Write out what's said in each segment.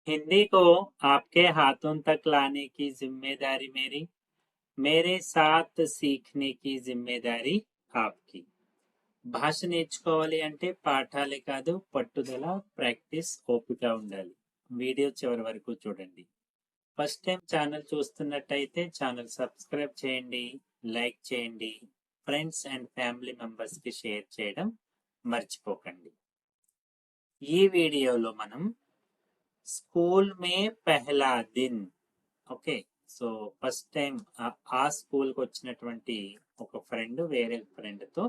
हिंदी को आपके हाथों तक लाने की जिम्मेदारी मेरी, मेरे साथ सीखने की जिम्मेदारी आपकी. భాష నేర్చుకోవాలి అంటే పాఠాలే కాదు, పట్టుదల, ప్రాక్టీస్, ఓపిక ఉండాలి. వీడియో చివరి వరకు చూడండి. ఫస్ట్ టైం ఛానల్ చూస్తున్నట్టయితే ఛానల్ సబ్స్క్రైబ్ చేయండి, లైక్ చేయండి, ఫ్రెండ్స్ అండ్ ఫ్యామిలీ మెంబర్స్ కి షేర్ చేయడం మర్చిపోకండి. ఈ వీడియోలో మనం స్కూల్ మే పెహలా దిన్, ఓకే, సో ఫస్ట్ టైం ఆ స్కూల్కి వచ్చినటువంటి ఒక ఫ్రెండ్ వేరే ఫ్రెండ్తో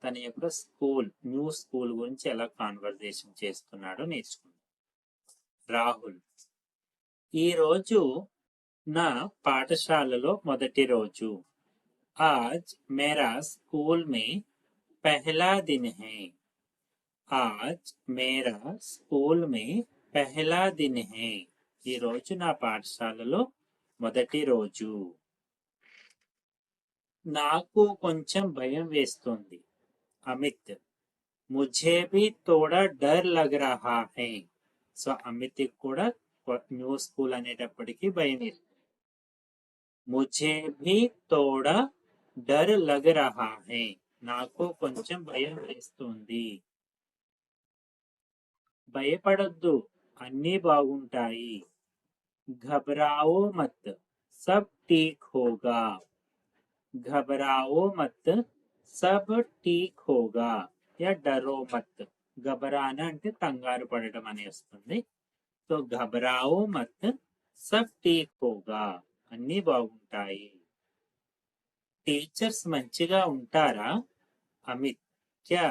తన యొక్క న్యూ స్కూల్ గురించి ఎలా కాన్వర్జేషన్ చేస్తున్నాడో నేర్చుకుందాం. రాహుల్: ఈ రోజు నా పాఠశాలలో మొదటి రోజు. आज मेरा स्कूल में पहला दिन है. आज मेरा स्कूल में पहला दिन है. ఈ రోజు నా పాఠశాలలో మొదటి రోజు. నాకు కొంచెం భయం వేస్తుంది. అమిత్: ముझे भी थोड़ा डर लग रहा है. సో అమిత్ కూడా న్యూ స్కూల్ అనేటప్పటికీ భయం వేస్తుంది. मुझे भी थोड़ा डर लग रहा है. నాకు కొంచెం భయం వేస్తుంది. భయపడొద్దు, అన్నీ బాగుంటాయి. घबराओ मत, सब ठीक होगा. घबराओ मत, सब ठीक होगा. या डरो मत. घबराना అంటే కంగారు పడడం అని వస్తుంది. సో घबराओ मत, सब ठीक होगा. అన్నీ బాగుంటాయి. టీచర్స్ మంచిగా ఉంటారా? అమిత్: क्या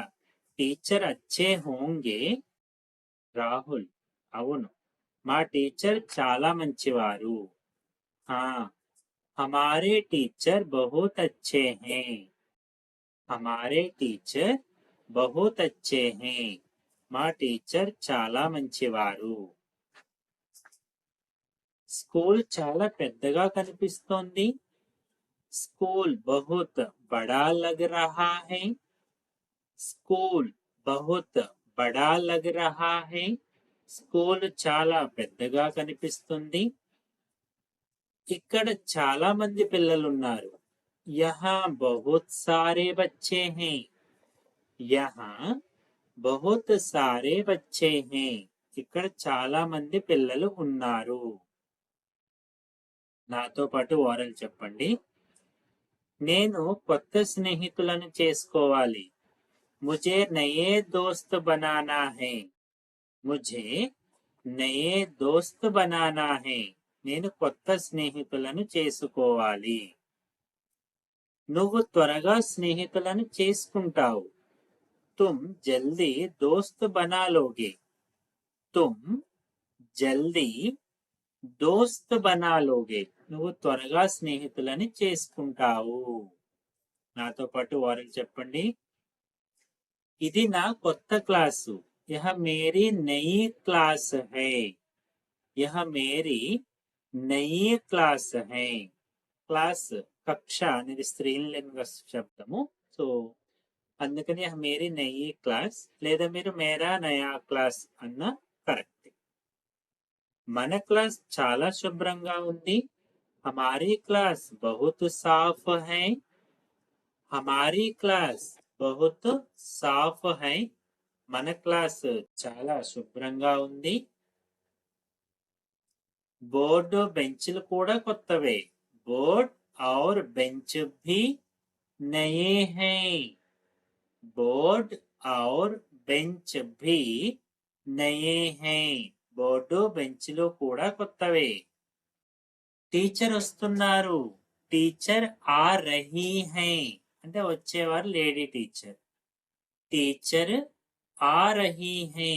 टीचर अच्छे होंगे? రాహుల్: అవును, మా టీచర్ చాలా మంచివారు. हाँ, हमारे टीचर बहुत अच्छे हैं. हमारे टीचर बहुत अच्छे हैं. మా టీచర్ చాలా మంచివారు. స్కూల్ చాలా పెద్దగా కనిపిస్తోంది. स्कूल बहुत बड़ा लग रहा है. स्कूल बहुत बड़ा लग रहा है. స్కూల్ చాలా పెద్దగా కనిపిస్తుంది. ఇక్కడ చాలా మంది పిల్లలున్నారు. यहाँ बहुत सारे बच्चे हैं. यहाँ बहुत सारे बच्चे हैं. ఇక్కడ చాలా మంది పిల్లలు ఉన్నారు. నాతో పాటు ఓరల్ చెప్పండి. నేను కొత్త స్నేహితులను చేసుకోవాలి. मुझे नए दोस्त बनाना है. मुझे नए दोस्त बनाना है. నేను కొత్త స్నేహితులను చేసుకోవాలి. నువ్వు త్వరగా స్నేహితులను చేసుకుంటావు. तुम जल्दी दोस्त बना लोगे. तुम जल्दी दोस्त बना लोगे. నువ్వు త్వరగా స్నేహితులని చేసుకుంటావు. నాతో పాటు ఓరల్ చెప్పండి. ఇది నా కొత్త క్లాసు. यह मेरी नई क्लास है. यह मेरी नई क्लास है. క్లాస్, కక్ష అనేది స్త్రీలింగ శబ్దము. సో అందుకని यह मेरी नई క్లాస్ లేదా మీరు మేరా నయా క్లాస్ అన్న కరెక్ట్. మన క్లాస్ చాలా శుభ్రంగా ఉంది. हमारी क्लास बहुत साफ है. हमारी क्लास बहुत साफ है. మన క్లాస్ చాలా శుభ్రంగా ఉంది. బోర్డు, బెంచ్లు కూడా కొత్తవే. बोर्ड और बेंच भी नए हैं. बोर्ड और बेंच भी नए हैं. బోర్డు, బెంచ్లు కూడా కొత్తవే. టీచర్ వస్తున్నారు. టీచర్ ఆ రహీ హై అంటే వచ్చేవారు లేడీ టీచర్. టీచర్ ఆ రహీ హై.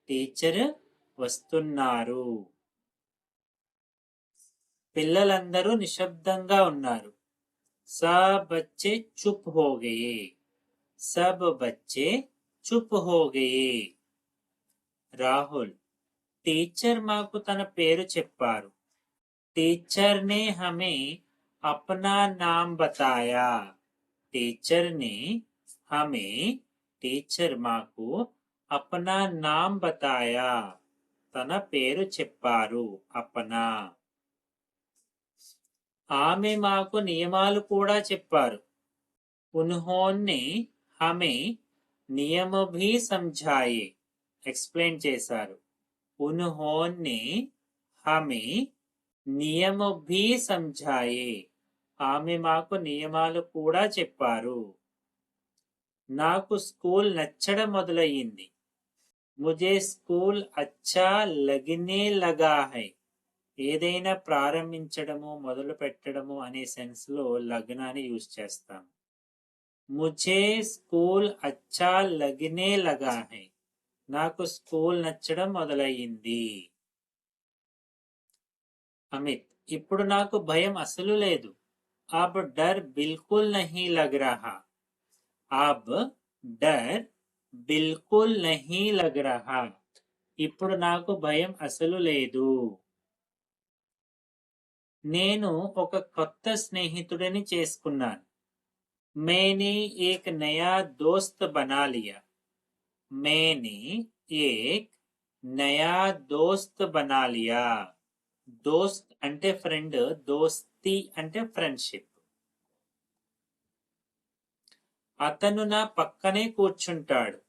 టీచర్ వస్తున్నారు. పిల్లలందరూ నిశ్శబ్దంగా ఉన్నారు. सब बच्चे चुप हो गए. सब बच्चे चुप हो गए. రాహుల్: టీచర్ మాకు తన పేరు చెప్పారు. टीचर ने हमें अपना नाम बताया. टीचर ने हमें, टीचर माँ को अपना नाम बताया. తన పేరు చెప్పారు. అపనా. ఆమె మాకు నియమాలు కూడా చెప్పారు. ఉన్హోనే హమే నియమ భీ సమझाए. ఎక్స్ప్లెయిన్ చేశారు. ఉన్హోనే హమే నియమ భీ సమझाए. ఆమె మాకు నియమాలు కూడా చెప్పారు. నాకు స్కూల్ నచ్చడం మొదలయ్యింది. ముझे స్కూల్ అచ్చా లగనే లగా హై. ఏదైనా ప్రారంభించడము మొదలు పెట్టడము అనే సెన్స్ లో లగ్నాన్ని యూజ్ చేస్తాం. ముझे స్కూల్ అచ్చా లగనే లగా హై. నాకు స్కూల్ నచ్చడం మొదలయ్యింది. అమిత్, ఇప్పుడు నాకు భయం అసలు లేదు. అబ్ డర్ బిల్కుల్ నహీ లగ్ రహా. అబ్ డర్ బిల్కుల్ నహీ లగ్ రహా. ఇప్పుడు నాకు భయం అసలు లేదు. నేను ఒక కొత్త స్నేహితుడిని చేసుకున్నాను. मैंने एक नया दोस्त बना लिया. मैंने एक नया दोस्त बना लिया. దోస్త్ అంటే ఫ్రెండ్, దోస్తి అంటే ఫ్రెండ్షిప్. అతను నా పక్కనే కూర్చుంటాడు.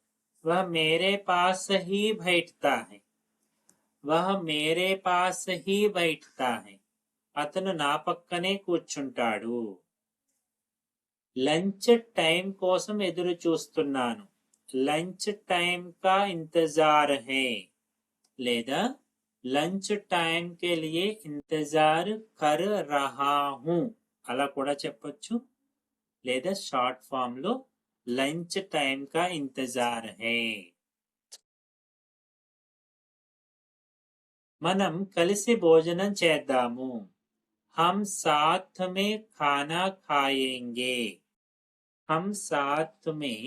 వహ్ మేరే పాస్ హీ బైఠతా హై. వహ్ మేరే పాస్ హీ బైఠతా హై. అతను నా పక్కనే కూర్చుంటాడు. లంచ్ టైం కోసం ఎదురు చూస్తున్నాను. లంచ్ టైం కా ఇంతజార్ హై. లేదా లంచ్ టైం కే లియే ఇంతజార్ కర్ రహా హూ అలా కూడా చెప్పొచ్చు. లేదా షార్ట్ ఫామ్ లో లంచ్ టైం కా ఇంతజార్ హై. మనం కలిసి భోజనం చేద్దాము. हम साथ में खाना खाएंगे. हम साथ में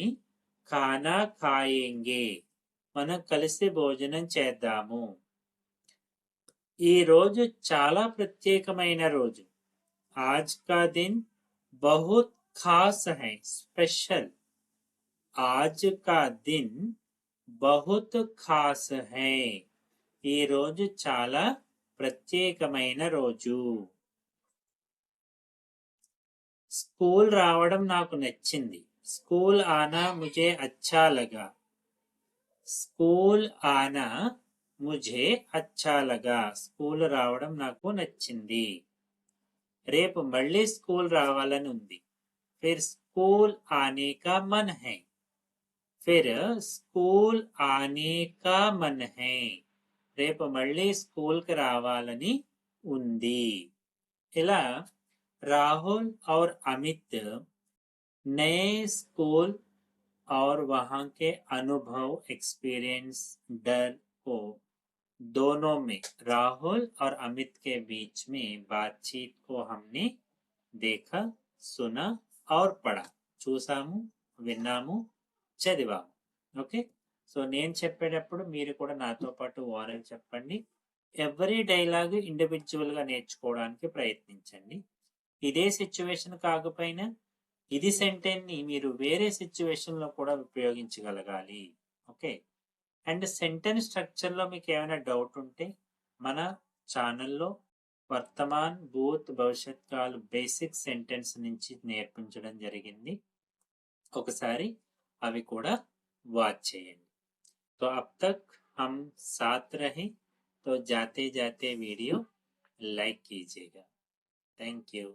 खाना खाएंगे. మనం కలిసి భోజనం చేద్దాము. ఈ రోజు చాలా ప్రత్యేకమైన రోజు. आज का दिन बहुत खास है, स्पेशल. आज का दिन बहुत खास है. ఈ రోజు చాలా ప్రత్యేకమైన రోజు. స్కూల్ రావడం నాకు నచ్చింది. స్కూల్ ఆనా ముझे अच्छा लगा. స్కూల్ ఆనా ముझे अच्छा लगा. స్కూల్ రావడం నాకు నచ్చింది. రేపు మళ్ళీ స్కూల్ రావాలని ఉంది. ఫిర్ స్కూల్ ఆనే కా మన్ హై. ఫిర్ స్కూల్ ఆనే కా మన్ హై. రేపు మళ్ళీ స్కూల్కి రావాలని ఉంది. ఇలా राहुल और अमित नए स्कूल और वहां के अनुभव, एक्सपीरियंस, डर को दोनों में, राहुल और अमित के बीच में बातचीत को हमने देखा, सुना और पढ़ा. చూసాము, విన్నాము, చదివాము. ఓకే, సో నేను చెప్పేటప్పుడు మీరు కూడా నాతో పాటు ఓరల్ చెప్పండి. ఎవరీ డైలాగ్ ఇండివిజువల్ గా నేర్చుకోవడానికి ప్రయత్నించండి. ఇదే సిచ్యువేషన్ కాకపోయినా ఇది సెంటెన్స్ ని మీరు వేరే సిచ్యువేషన్ లో కూడా ఉపయోగించగలగాలి. ఓకే, అండ్ సెంటెన్స్ స్ట్రక్చర్ లో మీకు ఏమైనా డౌట్ ఉంటే మన ఛానల్లో వర్తమాన్, భూత్, భవిష్యత్ కాల్ బేసిక్ సెంటెన్స్ నుంచి నేర్పించడం జరిగింది. ఒకసారి అవి కూడా వాచ్ చేయండి. तो अब तक हम साथ रहे, तो जाते जाते वीडियो लाइक कीजिएगा. Thank you.